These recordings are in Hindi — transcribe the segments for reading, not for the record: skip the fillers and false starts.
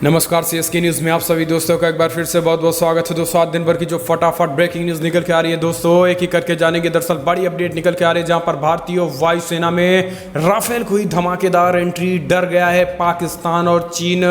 नमस्कार सीएसके न्यूज़ में आप सभी दोस्तों का एक बार फिर से बहुत बहुत स्वागत है। दोस्तों आज दिन भर की जो फटाफट ब्रेकिंग न्यूज़ निकल के आ रही है दोस्तों, एक ही करके जानेंगे। दरअसल बड़ी अपडेट निकल के आ रही है जहां पर भारतीय वायुसेना में राफेल को ही धमाकेदार एंट्री। डर गया है पाकिस्तान और चीन।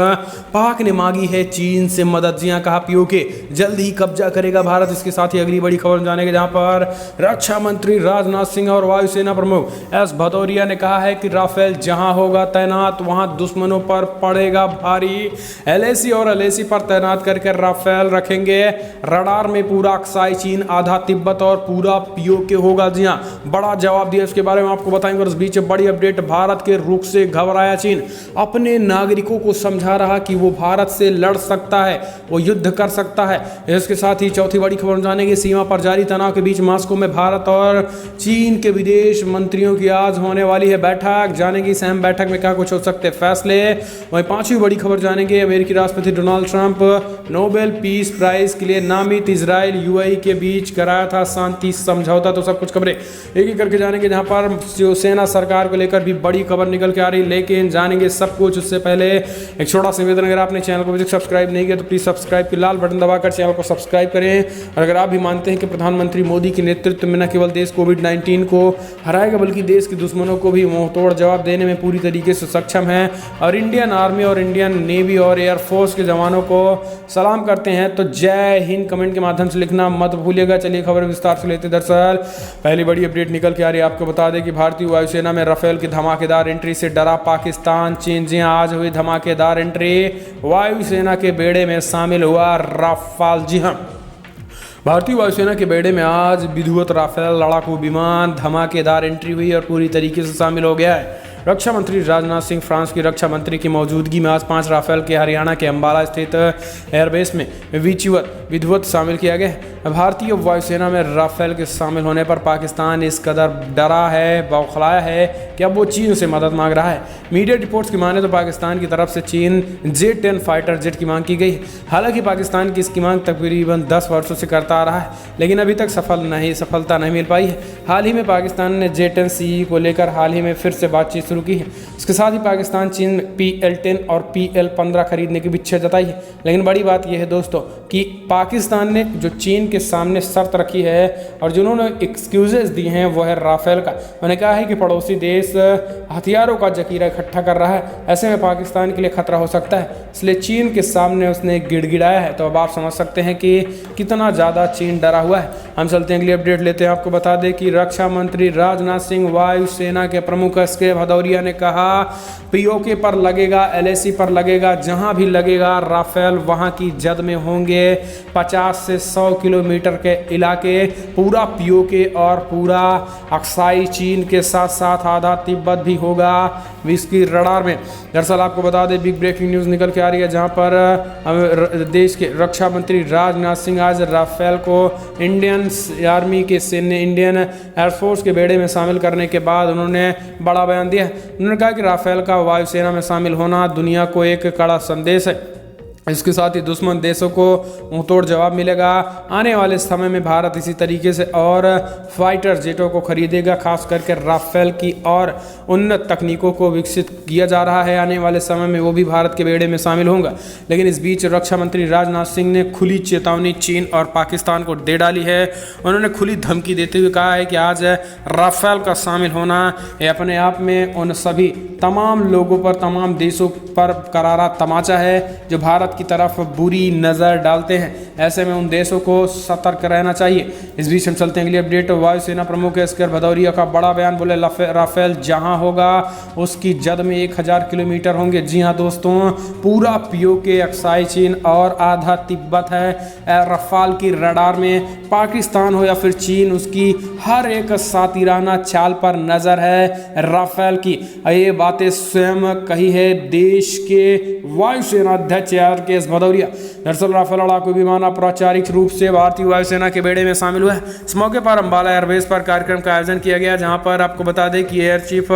पाक ने मांगी है चीन से मदद। जी हाँ, कहा पीओके जल्द ही कब्जा करेगा भारत। इसके साथ ही अगली बड़ी खबर जानेंगे जहां पर रक्षा मंत्री राजनाथ सिंह और वायुसेना प्रमुख एस भदौरिया ने कहा है कि राफेल जहां होगा तैनात वहां दुश्मनों पर पड़ेगा भारी। एलएसी और एलएसी पर तैनात करके राफेल रखेंगे रडार में। पूरा अक्साई चीन, आधा तिब्बत और पूरा पीओके होगा। जी हां, बड़ा जवाब दिया। इसके बारे में आपको बताएंगे। और इस बीच बड़ी अपडेट, भारत के रुख से घबराया चीन। अपने नागरिकों को समझा रहा कि वो भारत से लड़ सकता है, वो युद्ध कर सकता है। इसके साथ ही चौथी बड़ी खबर जानेंगे। सीमा पर जारी तनाव के बीच मास्को में भारत और चीन के विदेश मंत्रियों की आज होने वाली है बैठक। जानेंगे इस अहम बैठक में क्या कुछ हो सकते हैं फैसले। वहीं पांचवी बड़ी खबर जानेंगे। अमेरिकी राष्ट्रपति Donald Trump Nobel peace prize के लिए नामित इजराइल यूएई के बीच कराया था शांति समझौता। तो सब कुछ खबरें एक ही करके जानेंगे। जहां पर शिवसेना सरकार को लेकर भी बड़ी खबर निकल के आ रही, लेकिन जानेंगे सब कुछ। उससे पहले एक छोटा सा निवेदन, अगर आपने चैनल को अभी तक सब्सक्राइब नहीं किया तो प्लीज सब्सक्राइब की लाल बटन दबाकर चैनल को सब्सक्राइब करें। और अगर आप भी मानते हैं कि प्रधानमंत्री मोदी के नेतृत्व में न केवल देश कोविड-19 को हराएगा बल्कि देश के दुश्मनों को भी मुंहतोड़ जवाब देने में पूरी तरीके से सक्षम है, और इंडियन आर्मी और इंडियन नेवी और एयरफोर्स के जवानों को सलाम करते हैं, तो जय हिंद कमेंट के माध्यम से लिखना मत भूलिएगा। चलिए खबर विस्तार से लेते। दरअसल पहली बड़ी अपडेट निकल के आ रही है। आपको बता दें कि भारतीय वायुसेना में राफेल की धमाकेदार एंट्री से डरा पाकिस्तान चीन। जी आज हुई धमाकेदार एंट्री, वायुसेना के बेड़े में शामिल हुआ राफेल। जी हाँ, भारतीय वायुसेना के बेड़े में आज विधिवत राफेल लड़ाकू विमान धमाकेदार एंट्री हुई और पूरी तरीके से शामिल हो गया है। रक्षा मंत्री राजनाथ सिंह फ्रांस की रक्षा मंत्री की मौजूदगी में आज 5 राफेल के हरियाणा के अंबाला स्थित एयरबेस में विधिवत शामिल किया गया। भारतीय वायुसेना में राफेल के शामिल होने पर पाकिस्तान इस कदर डरा है, बौखलाया है कि अब वो चीन से मदद मांग रहा है। मीडिया रिपोर्ट्स की माने तो पाकिस्तान की तरफ से चीन J-10 फाइटर जेट की मांग की गई। हालांकि पाकिस्तान की इसकी मांग तकरीबन 10 वर्षों से करता आ रहा है, लेकिन अभी तक सफलता नहीं मिल पाई है। हाल ही में पाकिस्तान ने J-10 CE को लेकर हाल ही में फिर से बातचीत शुरू की है। इसके साथ ही पाकिस्तान चीन PL-10 और PL-15 खरीदने की भी इच्छा जताई है। लेकिन बड़ी बात यह है दोस्तों कि पाकिस्तान ने जो चीन के सामने शर्त रखी है और जिन्होंने एक्सक्यूजेस दी हैं वो है राफेल का। उन्होंने कहा है कि पड़ोसी देश हथियारों का जखीरा इकट्ठा कर रहा है, ऐसे में पाकिस्तान के लिए खतरा हो सकता है, इसलिए चीन के सामने उसने गिड़गिड़ाया है। तो अब आप समझ सकते हैं कि कितना ज़्यादा चीन डरा हुआ है। हम चलते हैं अगली अपडेट लेते हैं। आपको बता दें कि रक्षा मंत्री राजनाथ सिंह, वायुसेना के प्रमुख एस.के. भदौरिया ने कहा पीओके पर लगेगा, एलएसी पर लगेगा, जहां भी लगेगा राफेल वहां की जद में होंगे। 50 से 100 किलोमीटर के इलाके पूरा पीओके और पूरा अक्साई चीन के साथ साथ आधा तिब्बत भी होगा इसकी रडार में। दरअसल आपको बता दें बिग ब्रेकिंग न्यूज़ निकल के आ रही है जहां पर देश के रक्षा मंत्री राजनाथ सिंह आज राफेल को इंडियन आर्मी के सैन्य, इंडियन एयरफोर्स के बेड़े में शामिल करने के बाद उन्होंने बड़ा बयान दिया। उन्होंने कहा कि राफेल का वायुसेना में शामिल होना दुनिया को एक कड़ा संदेश है। इसके साथ ही दुश्मन देशों को मुंहतोड़ जवाब मिलेगा। आने वाले समय में भारत इसी तरीके से और फाइटर जेटों को खरीदेगा, खास करके राफेल की और उन्नत तकनीकों को विकसित किया जा रहा है। आने वाले समय में वो भी भारत के बेड़े में शामिल होंगे। लेकिन इस बीच रक्षा मंत्री राजनाथ सिंह ने खुली चेतावनी चीन और पाकिस्तान को दे डाली है। उन्होंने खुली धमकी देते हुए कहा है कि आज राफेल का शामिल होना ये अपने आप में उन सभी तमाम लोगों पर, तमाम देशों पर करारा तमाचा है जो भारत की तरफ बुरी नज़र डालते हैं। ऐसे में उन देशों को सतर्क रहना चाहिए। इस बीच हम चलते हैं अगली अपडेट। वायुसेना प्रमुख एस.के. भदौरिया का बड़ा बयान, बोले राफेल जहां होगा उसकी जद में 1000 किलोमीटर होंगे। जी हां दोस्तों, पूरा पीओके, अक्साई चीन और आधा तिब्बत है राफेल की रडार में। पाकिस्तान हो या फिर चीन, उसकी हर एक सातिराना चाल पर नजर है राफेल की। ये बातें स्वयं कही है देश के वायुसेना अध्यक्ष एस भदौरिया। दरअसल राफेल लड़ाकू विमान औपचारिक रूप से भारतीय वायुसेना के बेड़े में शामिल हुआ है। इस मौके पर अंबाला एयरबेस पर कार्यक्रम का आयोजन किया गया, जहां पर आपको बता दें कि air chief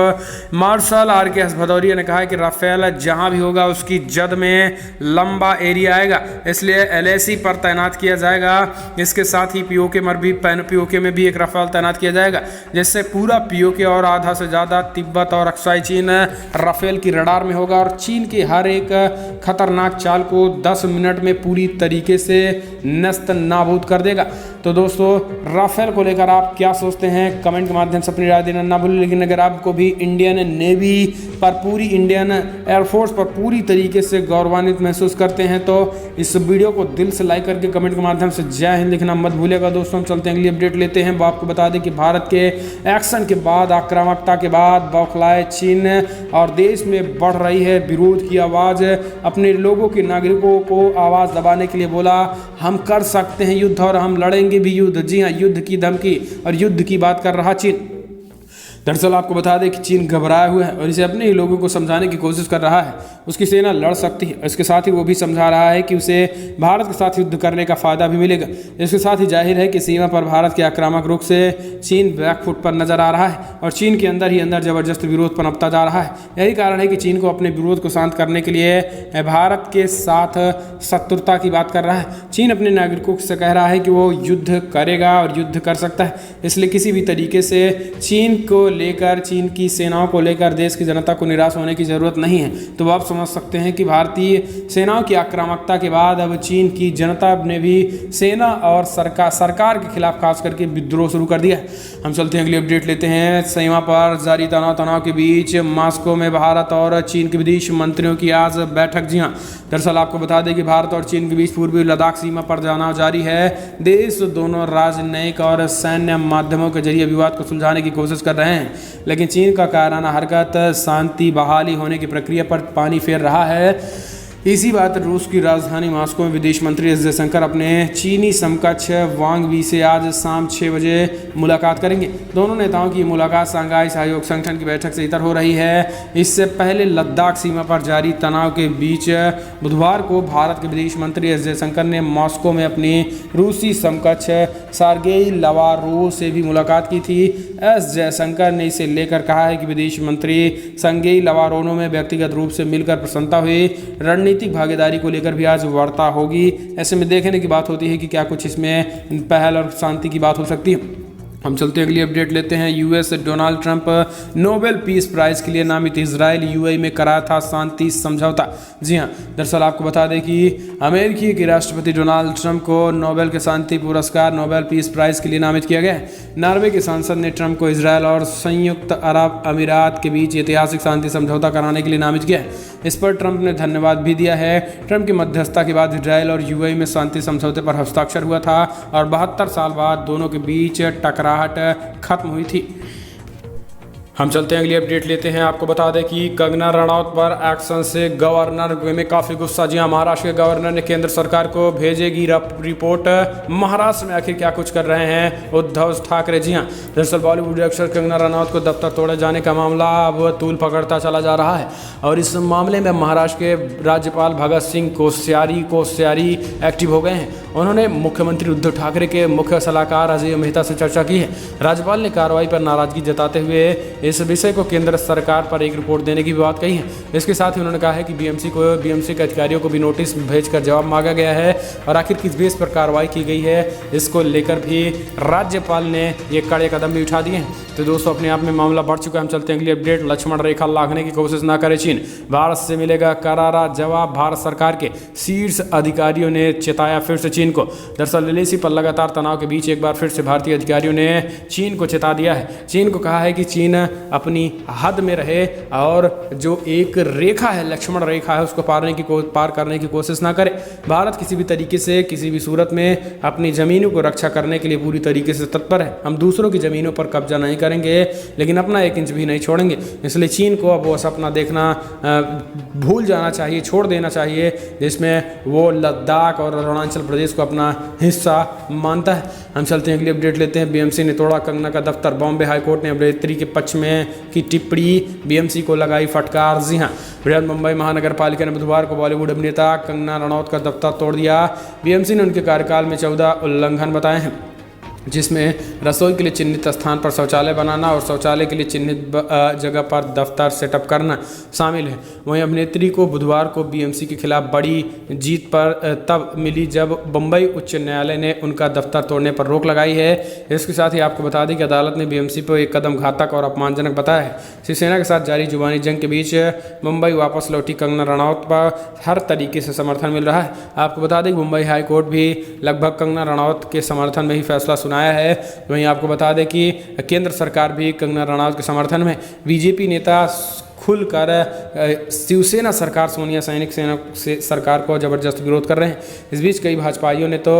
marshal R.K. Bhadauria ने कहा कि राफेल जहां भी होगा उसकी जद में लंबा एरिया आएगा, इसलिए LAC पर तैनात किया जाएगा। इसके साथ ही पीओके में भी एक राफेल तैनात किया जाएगा, जिससे पूरा पीओके और आधा से ज़्यादा तिब्बत और अक्साई चीन राफेल की रडार में होगा और चीन की हर एक खतरनाक चाल को 10 मिनट में पूरी तरीके से नस्त नाबूद कर देगा। तो दोस्तों, राफेल को लेकर आप क्या सोचते हैं, कमेंट के माध्यम से अपनी राय देना ना भूलें। लेकिन अगर आपको भी इंडियन नेवी पर, पूरी इंडियन एयरफोर्स पर पूरी तरीके से गौरवान्वित महसूस करते हैं तो इस वीडियो को दिल से लाइक करके कमेंट के माध्यम से जय हिंद लिखना मत भूलिएगा। दोस्तों, हम चलते हैं अगली अपडेट लेते हैं। वो आपको बता दें कि भारत के एक्शन के बाद, आक्रामकता के बाद बौखलाए चीन और देश में बढ़ रही है विरोध की आवाज़। अपने लोगों के नागरिकों को आवाज़ दबाने के लिए बोला, हम कर सकते हैं युद्ध और हम लड़ेंगे भी युद्ध। जी हाँ, युद्ध की धमकी और युद्ध की बात कर रहा चीन। दरअसल आपको बता दें कि चीन घबराया हुआ है और इसे अपने ही लोगों को समझाने की कोशिश कर रहा है उसकी सेना लड़ सकती है। इसके साथ ही वो भी समझा रहा है कि उसे भारत के साथ युद्ध करने का फायदा भी मिलेगा। इसके साथ ही जाहिर है कि सीमा पर भारत के आक्रामक रुख से चीन बैकफुट पर नजर आ रहा है और चीन के अंदर ही अंदर जबरदस्त विरोध पनपता जा रहा है। यही कारण है कि चीन को अपने विरोध को शांत करने के लिए भारत के साथ शत्रुता की बात कर रहा है। चीन अपने नागरिकों से कह रहा है कि वो युद्ध करेगा और युद्ध कर सकता है, इसलिए किसी भी तरीके से चीन को लेकर, चीन की सेनाओं को लेकर देश की जनता को निराश होने की जरूरत नहीं है। तो आप समझ सकते हैं कि भारतीय सेनाओं की आक्रामकता के बाद अब चीन की जनता ने भी सेना और सरकार के खिलाफ खास करके विद्रोह शुरू कर दिया। हम चलते हैं अगली अपडेट लेते हैं। सीमा पर जारी तनाव के बीच मॉस्को में भारत और चीन के विदेश मंत्रियों की आज बैठक। जी हाँ, दरअसल आपको बता दें कि भारत और चीन के बीच पूर्वी लद्दाख सीमा पर तनाव जारी है। देश दोनों राजनयिक और सैन्य माध्यमों के जरिए विवाद को सुलझाने की कोशिश कर रहे हैं, लेकिन चीन का कायराना हरकत शांति बहाली होने की प्रक्रिया पर पानी फेर रहा है। इसी बात रूस की राजधानी मॉस्को में विदेश मंत्री एस जयशंकर अपने चीनी समकक्ष वांग वी से आज शाम 6 बजे मुलाकात करेंगे। दोनों नेताओं की मुलाकात शंघाई सहयोग संगठन की बैठक से इतर हो रही है। इससे पहले लद्दाख सीमा पर जारी तनाव के बीच बुधवार को भारत के विदेश मंत्री एस जयशंकर ने मॉस्को में अपनी रूसी समकक्ष सर्गेई लावारोव से भी मुलाकात की थी। एस जयशंकर ने इसे लेकर कहा है कि विदेश मंत्री सर्गेई लावारोव में व्यक्तिगत रूप से मिलकर प्रसन्नता हुई। रणनीतिक भागीदारी को लेकर भी आज वार्ता होगी। ऐसे में देखने की बात होती है कि क्या कुछ इसमें पहल और शांति की बात हो सकती है। हम चलते हैं अगली अपडेट लेते हैं। US Donald Trump Nobel peace prize के लिए नामित इजराइल यूएई में कराया था शांति समझौता। जी हाँ, दरअसल आपको बता दें कि अमेरिकी के राष्ट्रपति डोनाल्ड ट्रंप को नोबेल के शांति पुरस्कार नोबेल पीस प्राइज के लिए नामित किया गया है। नॉर्वे के सांसद ने ट्रंप को इजराइल और संयुक्त अरब अमीरात के बीच ऐतिहासिक शांति समझौता कराने के लिए नामित किया है। इस पर ट्रंप ने धन्यवाद भी दिया है। ट्रंप की मध्यस्थता के बाद इजराइल और यूएई में शांति समझौते पर हस्ताक्षर हुआ था और 72 साल बाद दोनों के बीच टकराहट खत्म हुई थी। हम चलते हैं अगली अपडेट लेते हैं। आपको बता दें कि कंगना रनौत पर एक्शन से गवर्नर में काफ़ी गुस्सा। जी हाँ, महाराष्ट्र के गवर्नर ने केंद्र सरकार को भेजेगी रिपोर्ट। महाराष्ट्र में आखिर क्या कुछ कर रहे हैं उद्धव ठाकरे। जी हाँ, दरअसल बॉलीवुड एक्टर कंगना रनौत को दफ्तर तोड़े जाने का मामला अब तूल पकड़ता चला जा रहा है और इस मामले में महाराष्ट्र के राज्यपाल भगत सिंह कोश्यारी एक्टिव हो गए हैं। उन्होंने मुख्यमंत्री उद्धव ठाकरे के मुख्य सलाहकार अजय मेहता से चर्चा की है। राज्यपाल ने कार्रवाई पर नाराजगी जताते हुए इस विषय को केंद्र सरकार पर एक रिपोर्ट देने की बात कही है। इसके साथ ही उन्होंने कहा है कि बीएमसी के अधिकारियों को भी नोटिस भेजकर जवाब मांगा गया है और आखिर किस बेस पर कार्रवाई की गई है इसको लेकर भी राज्यपाल ने ये कड़े कदम भी उठा दिए हैं। तो दोस्तों, अपने आप में मामला बढ़ चुका है। हम चलते हैं अगली अपडेट। लक्ष्मण रेखा लांघने की कोशिश न करे चीन, भारत से मिलेगा करारा जवाब। भारत सरकार के शीर्ष अधिकारियों ने चेताया फिर से चीन को। दरअसल एलएसी पर लगातार तनाव के बीच एक बार फिर से भारतीय अधिकारियों ने चीन को चेता दिया है। चीन को कहा है कि चीन अपनी हद में रहे और जो एक रेखा है, लक्ष्मण रेखा है, उसको पार करने की कोशिश ना करे। भारत किसी भी तरीके से, किसी भी सूरत में अपनी ज़मीनों को रक्षा करने के लिए पूरी तरीके से तत्पर है। हम दूसरों की ज़मीनों पर कब्जा नहीं करेंगे, लेकिन अपना 1 इंच भी नहीं छोड़ेंगे। इसलिए चीन को अब वो सपना देखना भूल जाना चाहिए, छोड़ देना चाहिए, जिसमें वो लद्दाख और अरुणाचल प्रदेश को अपना हिस्सा मानता है। हम चलते हैं अगली अपडेट लेते हैं। बीएमसी ने तोड़ा कंगना का दफ्तर। बॉम्बे हाईकोर्ट ने अभिनेत्री के पक्ष में की टिप्पणी, बीएमसी को लगाई फटकार। जी हाँ, बृहद मुंबई महानगर पालिका ने बुधवार को बॉलीवुड अभिनेता कंगना रनौत का दफ्तर तोड़ दिया। बीएमसी ने उनके कार्यकाल में 14 उल्लंघन बताए हैं। जिसमें रसोई के लिए चिन्हित स्थान पर शौचालय बनाना और शौचालय के लिए चिन्हित जगह पर दफ्तर सेटअप करना शामिल है। वहीं अभिनेत्री को बुधवार को बीएमसी के खिलाफ बड़ी जीत पर तब मिली जब बम्बई उच्च न्यायालय ने उनका दफ्तर तोड़ने पर रोक लगाई है। इसके साथ ही आपको बता दें कि अदालत ने बीएमसी पर एक कदम घातक और अपमानजनक बताया है। शिवसेना के साथ जारी जुबानी जंग के बीच मुंबई वापस लौटी कंगना रनौत पर हर तरीके से समर्थन मिल रहा है। आपको बता दें कि मुंबई हाई कोर्ट भी लगभग कंगना रनौत के समर्थन में ही फैसला सुनाया है। वहीं आपको बता दें कि केंद्र सरकार भी कंगना रनौत के समर्थन में बीजेपी नेता खुलकर शिवसेना सरकार सोनिया सैनिक सेना से सरकार को जबरदस्त विरोध कर रहे हैं। इस बीच कई भाजपाइयों ने तो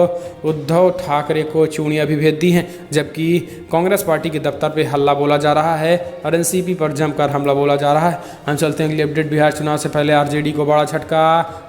उद्धव ठाकरे को चूड़ियां भी भेज दी हैं, जबकि कांग्रेस पार्टी के दफ्तर पे हल्ला बोला जा रहा है और एनसीपी पर जमकर हमला बोला जा रहा है। हम चलते हैं अगली अपडेट। बिहार चुनाव से पहले आरजेडी को बड़ा झटका।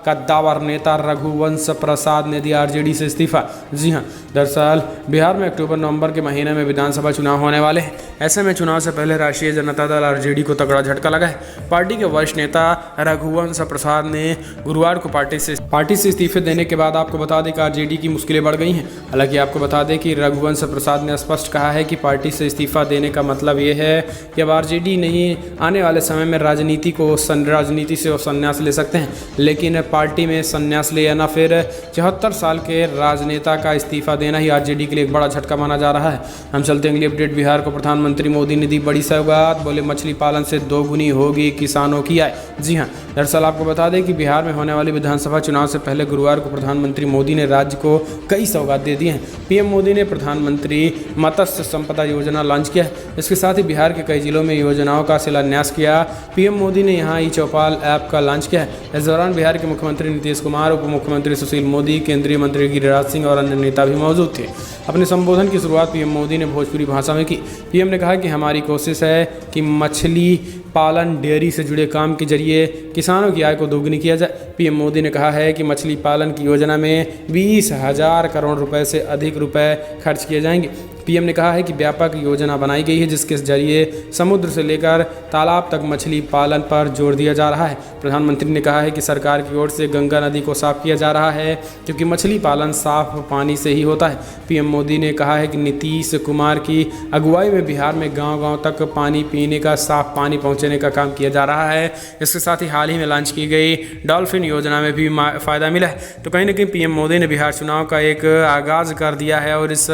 कद्दावर नेता रघुवंश प्रसाद ने दिया आरजेडी से इस्तीफा। जी हाँ, दरअसल बिहार में अक्टूबर नवंबर के महीने में विधानसभा चुनाव होने वाले हैं। ऐसे में चुनाव से पहले राष्ट्रीय जनता दल आरजेडी को तगड़ा झटका लगा है। पार्टी के वरिष्ठ नेता रघुवंश प्रसाद ने गुरुवार को पार्टी से इस्तीफे देने के बाद आपको बता दें कि आरजेडी की मुश्किलें बढ़ गई हैं। हालांकि आपको बता दें कि रघुवंश प्रसाद ने स्पष्ट कहा है कि पार्टी से इस्तीफा देने का मतलब ये है कि अब आरजेडी नहीं, आने वाले समय में राजनीति से वो संन्यास ले सकते हैं, लेकिन पार्टी में संन्यास ले या ना फिर 74 साल के राजनेता का इस्तीफा देना ही आरजेडी के लिए एक बड़ा झटका माना जा रहा है। हम चलते हैं अगली अपडेट। बिहार को प्रधानमंत्री मोदी ने दी बड़ी सौगात। बोले मछली पालन से दोगुनी होगी किसानों की आय। जी हाँ, दरअसल आपको बता दें कि बिहार में होने वाली विधानसभा चुनाव से पहले गुरुवार को प्रधानमंत्री मोदी ने राज्य को कई सौगात दे दी हैं। पीएम मोदी ने प्रधानमंत्री मत्स्य संपदा योजना लॉन्च किया। इसके साथ ही बिहार के कई जिलों में योजनाओं का शिलान्यास किया। पीएम मोदी ने यहाँ ई चौपाल ऐप का लॉन्च किया है। इस दौरान बिहार के मुख्यमंत्री नीतीश कुमार, उप मुख्यमंत्री सुशील मोदी, केंद्रीय मंत्री गिरिराज सिंह और अन्य नेता भी मौजूद थे। अपने संबोधन की शुरुआत पीएम मोदी ने भोजपुरी भाषा में की। पीएम ने कहा कि हमारी कोशिश है कि मछली पालन डेयरी से जुड़े काम के जरिए किसानों की आय को दोगुनी किया जाए। पीएम मोदी ने कहा है कि मछली पालन की योजना में 20,000 करोड़ रुपए से अधिक रुपए खर्च किए जाएंगे। पीएम ने कहा है कि व्यापक योजना बनाई गई है जिसके जरिए समुद्र से लेकर तालाब तक मछली पालन पर जोर दिया जा रहा है। प्रधानमंत्री ने कहा है कि सरकार की ओर से गंगा नदी को साफ किया जा रहा है क्योंकि मछली पालन साफ पानी से ही होता है। पीएम मोदी ने कहा है कि नीतीश कुमार की अगुवाई में बिहार में गांव-गांव तक पानी पीने का साफ पानी पहुंचाने का काम किया जा रहा है। इसके साथ ही हाल ही में लॉन्च की गई डॉल्फिन योजना में भी फ़ायदा मिला है। तो कहीं ना कहीं पीएम मोदी ने बिहार चुनाव का एक आगाज़ कर दिया है और इस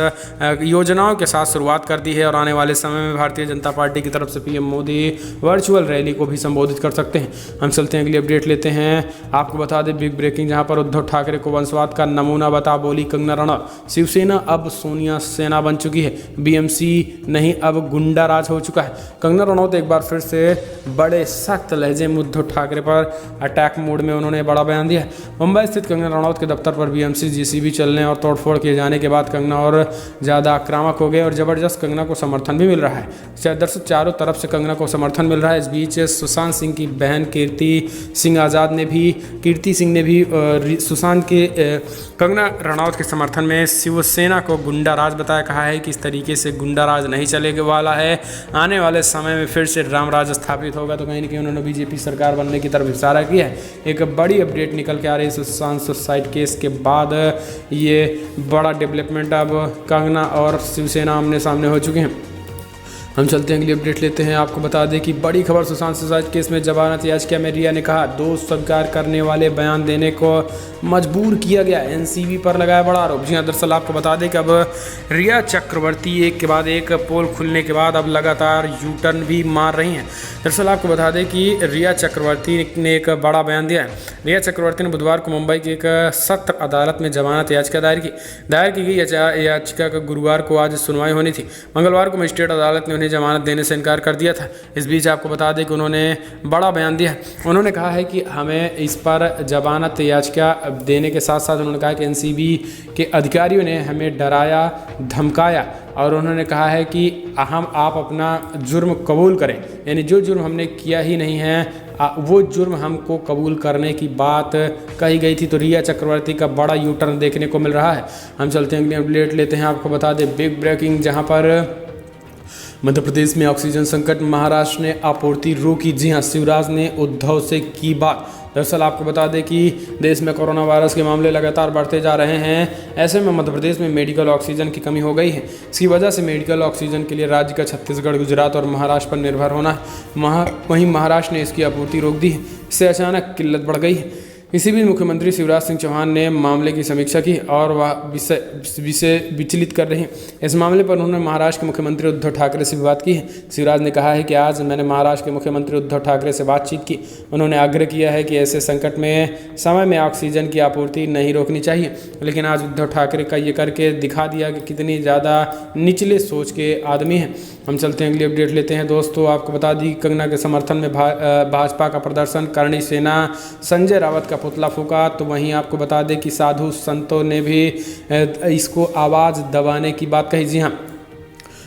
योजना के साथ शुरुआत कर दी है और आने वाले समय में भारतीय जनता पार्टी की तरफ से पीएम मोदी वर्चुअल रैली को भी संबोधित कर सकते हैं। हम चलते हैं अगली अपडेट लेते हैं। आपको बता दें बिग ब्रेकिंग, जहां पर उद्धव ठाकरे को वंशवाद का नमूना बता बोली कंगना रनौत। शिवसेना अब सोनिया सेना बन चुकी है, बीएमसी नहीं अब गुंडा राज हो चुका है। कंगना रनौत एक बार फिर से बड़े सख्त लहजे में उद्धव ठाकरे पर अटैक मोड में उन्होंने बड़ा बयान दिया। मुंबई स्थित कंगना रनौत के दफ्तर पर बीएमसी जेसीबी चलने और तोड़फोड़ किए जाने के बाद कंगना और ज़्यादा आक्रामक हो गए और जबरदस्त कंगना को समर्थन भी मिल रहा है। दरअसल चारों तरफ से कंगना को समर्थन मिल रहा है। इस बीच सुशांत सिंह की बहन कीर्ति सिंह ने भी सुशांत के कंगना रनौत के समर्थन में शिवसेना को गुंडा राज बताया। कहा है कि इस तरीके से गुंडा राज नहीं चलेगा वाला है, आने वाले समय में फिर से राम राज स्थापित होगा। तो कहीं ना कहीं उन्होंने बीजेपी सरकार बनने की तरफ इशारा किया है। एक बड़ी अपडेट निकल के आ रही है सुशांत सुसाइड केस के बाद। ये बड़ा डेवलपमेंट अब कंगना और शिवसेना आमने सामने हो चुके हैं। हम चलते हैं अगली अपडेट लेते हैं। आपको बता दें कि बड़ी खबर, सुशांत सुसाइड केस में जमानत याचिका में रिया ने कहा दोष स्वीकार करने वाले बयान देने को मजबूर किया गया, एनसीबी पर लगाया बड़ा आरोप। जी हाँ, दरअसल आपको बता दें कि अब रिया चक्रवर्ती एक के बाद एक पोल खुलने के बाद अब लगातार यू टर्न भी मार रही हैं। दरअसल आपको बता दें कि रिया चक्रवर्ती ने एक बड़ा बयान दिया है। रिया चक्रवर्ती ने बुधवार को मुंबई की एक सख्त अदालत में जमानत याचिका दायर की गई याचिका का गुरुवार को आज सुनवाई होनी थी। मंगलवार को मजिस्ट्रेट अदालत ने उन्हें जमानत देने से इनकार कर दिया था। इस बीच आपको बता दें कि उन्होंने बड़ा बयान दिया। उन्होंने कहा है कि हमें इस पर जमानत याचिका देने के साथ साथ उन्होंने कहा कि एनसीबी के अधिकारियों ने हमें डराया धमकाया और उन्होंने कहा है कि आप अपना जुर्म कबूल करें, यानी जो जुर्म हमने किया ही नहीं है वो जुर्म हमको कबूल करने की बात कही गई थी। तो रिया चक्रवर्ती का बड़ा यू टर्न देखने को मिल रहा है। हम चलते हैं अगली अपडेट लेते हैं। आपको बता दें बिग ब्रेकिंग, जहां पर मध्य प्रदेश में ऑक्सीजन संकट, महाराष्ट्र ने आपूर्ति रोकी। जी हां, शिवराज ने उद्धव से की बात। दरअसल आपको बता दें कि देश में कोरोना वायरस के मामले लगातार बढ़ते जा रहे हैं। ऐसे में मध्य प्रदेश में मेडिकल ऑक्सीजन की कमी हो गई है। इसकी वजह से मेडिकल ऑक्सीजन के लिए राज्य का छत्तीसगढ़, गुजरात और महाराष्ट्र पर निर्भर होना है। वहीं महाराष्ट्र ने इसकी आपूर्ति रोक दी है। इससे अचानक किल्लत बढ़ गई है। इसी बीच मुख्यमंत्री शिवराज सिंह चौहान ने मामले की समीक्षा की और वह विषय विचलित कर रहे हैं। इस मामले पर उन्होंने महाराष्ट्र के मुख्यमंत्री उद्धव ठाकरे से भी बात की है। शिवराज ने कहा है कि आज मैंने महाराष्ट्र के मुख्यमंत्री उद्धव ठाकरे से बातचीत की। उन्होंने आग्रह किया है कि ऐसे संकट में समय में ऑक्सीजन की आपूर्ति नहीं रोकनी चाहिए। लेकिन आज उद्धव ठाकरे का ये करके दिखा दिया कि कितनी ज़्यादा निचले सोच के आदमी हैं। हम चलते हैं, अगली अपडेट लेते हैं। दोस्तों आपको बता दी कंगना के समर्थन में भाजपा का प्रदर्शन, करणी सेना संजय रावत का पुतला फूका। तो वहीं आपको बता दें कि साधु संतों ने भी इसको आवाज़ दबाने की बात कही। जी हाँ,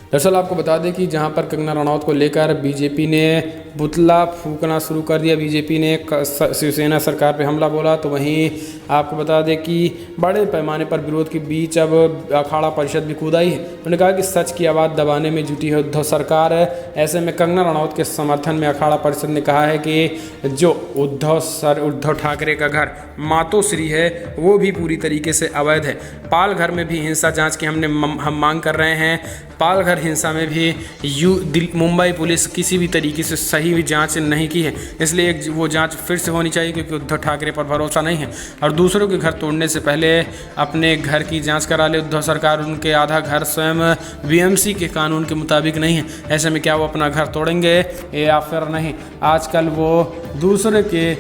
दरअसल आपको बता दें कि जहां पर कंगना रनौत को लेकर बीजेपी ने पुतला फूकना शुरू कर दिया, बीजेपी ने शिवसेना सरकार पे हमला बोला, तो वहीं आपको बता दें कि बड़े पैमाने पर विरोध के बीच अब अखाड़ा परिषद भी कूद आई है। उन्होंने कहा कि सच की आवाज़ दबाने में जुटी है उद्धव सरकार। ऐसे में कंगना रनौत के समर्थन में अखाड़ा परिषद ने कहा है कि जो उद्धव ठाकरे का घर मातोश्री है वो भी पूरी तरीके से अवैध है। पालघर में भी हिंसा जाँच की हम मांग कर रहे हैं। पालघर हिंसा में भी मुंबई पुलिस किसी भी तरीके से सही भी जांच नहीं की है, इसलिए वो जांच फिर से होनी चाहिए, क्योंकि उद्धव ठाकरे पर भरोसा नहीं है। और दूसरों के घर तोड़ने से पहले अपने घर की जांच करा ले उद्धव सरकार। उनके आधा घर स्वयं बीएमसी के कानून के मुताबिक नहीं है। ऐसे में क्या वो अपना घर तोड़ेंगे या फिर नहीं? आजकल वो दूसरे के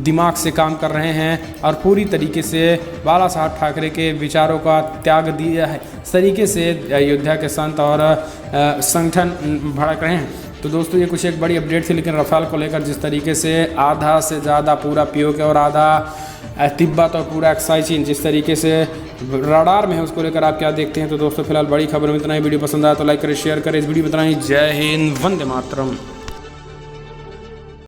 दिमाग से काम कर रहे हैं और पूरी तरीके से बाला साहब ठाकरे के विचारों का त्याग दिया है। इस तरीके से अयोध्या के संत और संगठन भड़क रहे हैं। तो दोस्तों ये कुछ एक बड़ी अपडेट थी, लेकिन रफाल को लेकर जिस तरीके से आधा से ज़्यादा पूरा पीओके और आधा तिब्बत और पूरा एक्साइज चीन जिस तरीके से रडार में है, उसको लेकर आप क्या देखते हैं? तो दोस्तों फिलहाल बड़ी खबर में इतना ही। वीडियो पसंद आया तो लाइक करें, शेयर करें। इस वीडियो में इतना ही। जय हिंद, वंदे मातरम।